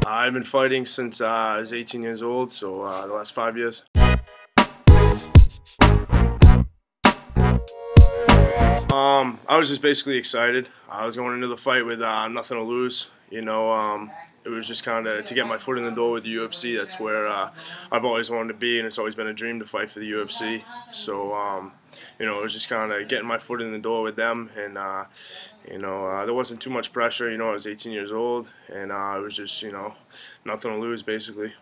I've been fighting since I was 18 years old, so the last 5 years. I was just basically excited. I was going into the fight with nothing to lose. It was just kind of to get my foot in the door with the UFC. That's where I've always wanted to be, and it's always been a dream to fight for the UFC. So, it was just kind of getting my foot in the door with them, and there wasn't too much pressure. I was 18 years old, and it was just nothing to lose basically.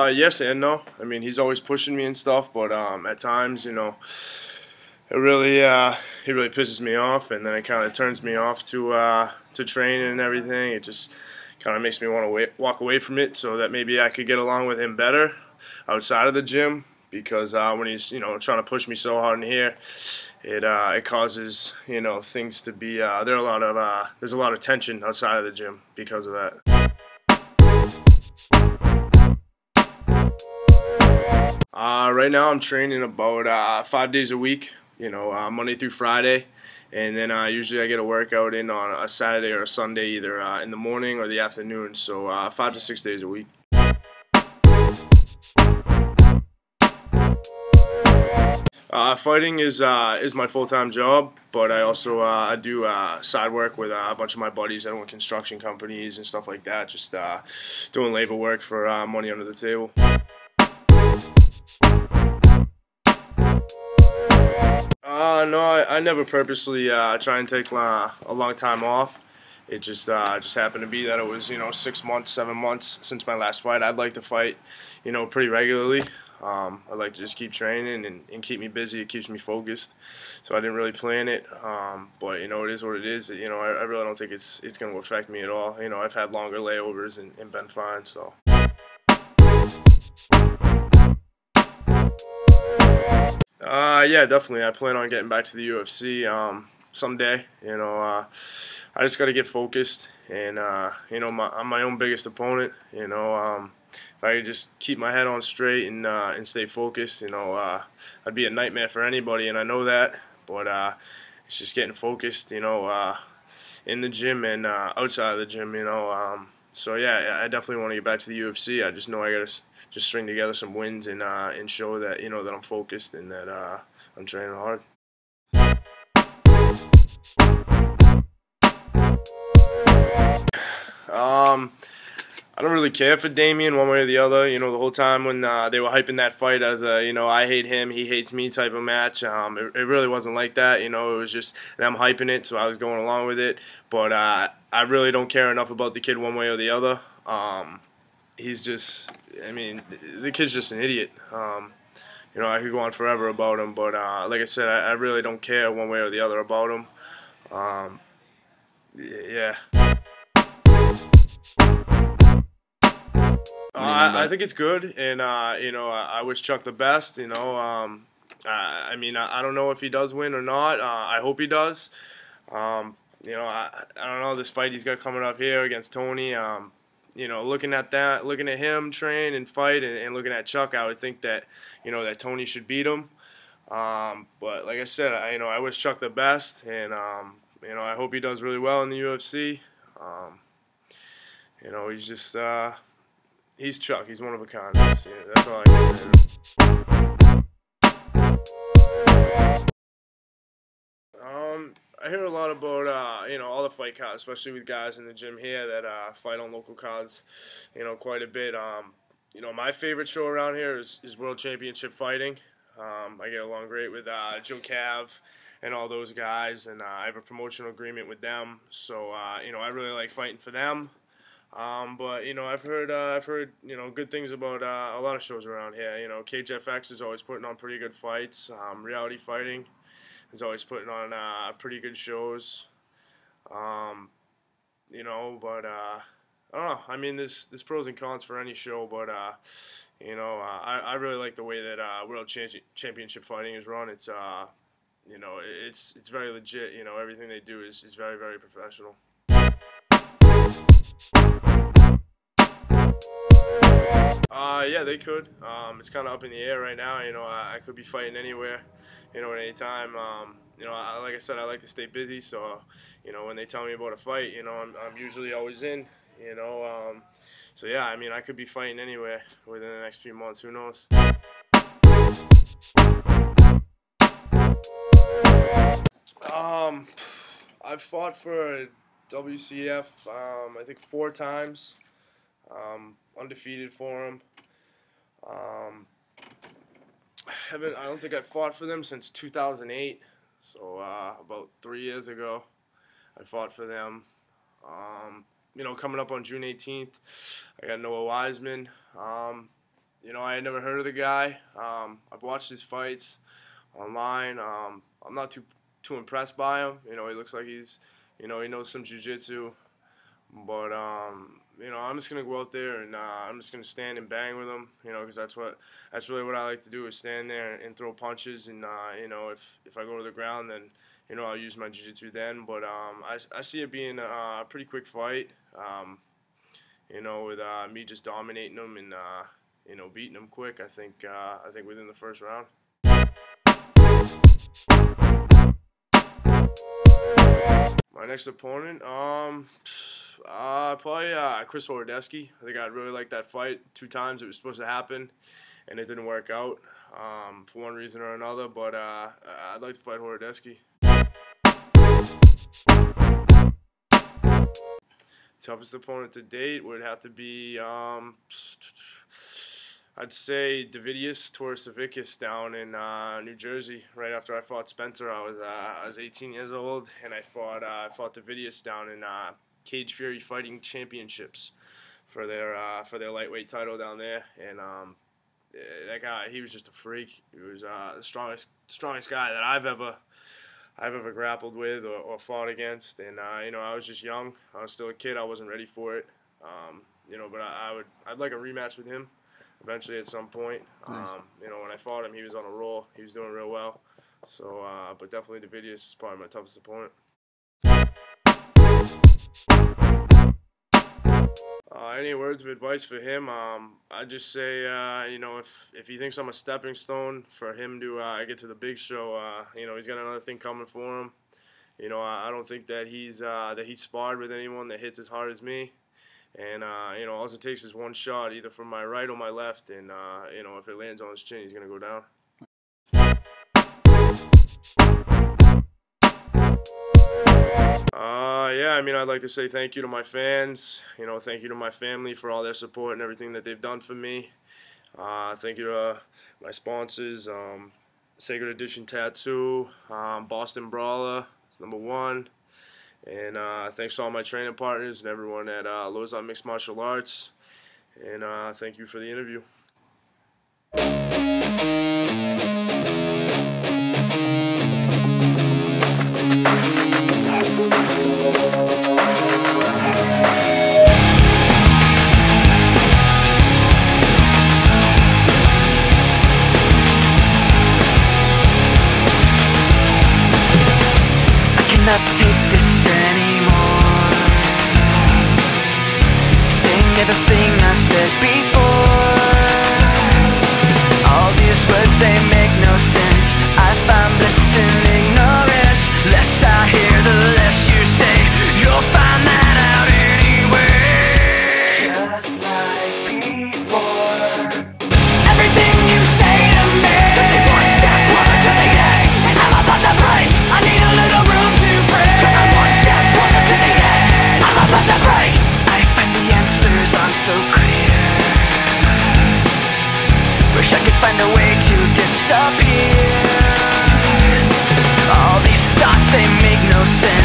Yes and no. I mean, he's always pushing me and stuff, but at times, he really pisses me off, and then it kind of turns me off to training and everything. It just kind of makes me want to walk away from it, so that maybe I could get along with him better outside of the gym. Because when he's trying to push me so hard in here, it causes things to be there's a lot of tension outside of the gym because of that. Right now I'm training about 5 days a week, Monday through Friday, and then usually I get a workout in on a Saturday or a Sunday, either in the morning or the afternoon, so 5 to 6 days a week. Fighting is my full-time job, but I also I do side work with a bunch of my buddies that own construction companies and stuff like that, just doing labor work for money under the table. No, I never purposely try and take a long time off. It just happened to be that it was 6 months, 7 months since my last fight. I'd like to fight pretty regularly. I like to just keep training and keep me busy. It keeps me focused. So I didn't really plan it, but it is what it is. I really don't think it's going to affect me at all. I've had longer layovers and been fine. So. Yeah, definitely. I plan on getting back to the UFC someday. I just got to get focused, and I'm my own biggest opponent. If I could just keep my head on straight and stay focused, I'd be a nightmare for anybody, and I know that. But it's just getting focused, in the gym and outside of the gym, So yeah, I definitely want to get back to the UFC. I just know I gotta just string together some wins and show that that I'm focused and that I'm training hard. I don't really care for Damian one way or the other. The whole time when they were hyping that fight as a, I hate him, he hates me type of match, it really wasn't like that. It was just them hyping it, so I was going along with it. But I really don't care enough about the kid one way or the other. He's just, the kid's just an idiot. I could go on forever about him, but like I said, I really don't care one way or the other about him. Yeah. I think it's good, and I wish Chuck the best. I don't know if he does win or not. I hope he does. I don't know, this fight he's got coming up here against Tony. Looking at that, looking at him train and fight, and looking at Chuck, I would think that that Tony should beat him. But like I said, I wish Chuck the best, and I hope he does really well in the UFC. He's just he's Chuck. He's one of a kind. That's all I can say. I hear a lot about all the fight cards, especially with guys in the gym here that fight on local cards, quite a bit. My favorite show around here is World Championship Fighting. I get along great with Joe Cav and all those guys, and I have a promotional agreement with them. So I really like fighting for them. But I've heard good things about a lot of shows around here. KJFX is always putting on pretty good fights. Reality Fighting is always putting on pretty good shows. But I don't know. There's pros and cons for any show, but I really like the way that World Championship Fighting is run. It's it's very legit. Everything they do is very, very professional. Yeah, they could. It's kind of up in the air right now. You know, I could be fighting anywhere, you know, at any time. You know, like I said, I like to stay busy. So, you know, when they tell me about a fight, you know, I'm usually always in. You know, so yeah, I mean, I could be fighting anywhere within the next few months. Who knows? I've fought for WCF, I think 4 times. Undefeated for them. I don't think I've fought for them since 2008. So about 3 years ago, I fought for them. You know, coming up on June 18th, I got Noah Wiseman. You know, I had never heard of the guy. I've watched his fights online. I'm not too impressed by him. You know, he looks like he's, you know, he knows some jiu-jitsu. But you know, I'm just gonna go out there and I'm just gonna stand and bang with him. You know, because that's really what I like to do, is stand there and throw punches. And you know, if I go to the ground, then you know, I'll use my jiu-jitsu then. But I see it being a pretty quick fight. You know, with me just dominating him and you know, beating him quick. I think within the first round. My next opponent, probably Chris Horodecki. I think I'd really like that fight. 2 times it was supposed to happen, and it didn't work out for one reason or another. But I'd like to fight Horodecki. Toughest opponent to date would have to be, I'd say Davidius Torresavicus down in New Jersey. Right after I fought Spencer, I was 18 years old, and I fought Davidius down in Cage Fury Fighting Championships for their lightweight title down there. And that guy, he was just a freak. He was the strongest guy that I've ever grappled with or fought against. And you know, I was just young. I was still a kid. I wasn't ready for it. You know, but I'd like a rematch with him eventually at some point. You know, when I fought him, he was on a roll. He was doing real well. So, but definitely Davidius is probably my toughest opponent. Any words of advice for him? I'd just say, you know, if he thinks I'm a stepping stone for him to get to the big show, you know, he's got another thing coming for him. You know, I don't think that he's sparred with anyone that hits as hard as me. And you know, all it takes is one shot, either from my right or my left, and you know, if it lands on his chin, he's gonna go down. Yeah, I mean, I'd like to say thank you to my fans. You know, thank you to my family for all their support and everything that they've done for me. Thank you to my sponsors, Sacred Edition Tattoo, Boston Brawler, #1. And thanks to all my training partners and everyone at Lauzon Mixed Martial Arts. And thank you for the interview. Not take this anymore. Saying everything I said before. All these words, they make no sense. I find bliss in ignorance. Less I hear, the less you say. You'll find that out anyway. Just like before. Everything you say to me takes me one step closer to the edge, and I'm about to break. I need a little room to break, 'cause I'm one step closer to the edge. I'm about to break. I find the answers aren't so clear. Wish I could find a way to disappear. All these thoughts, they make no sense.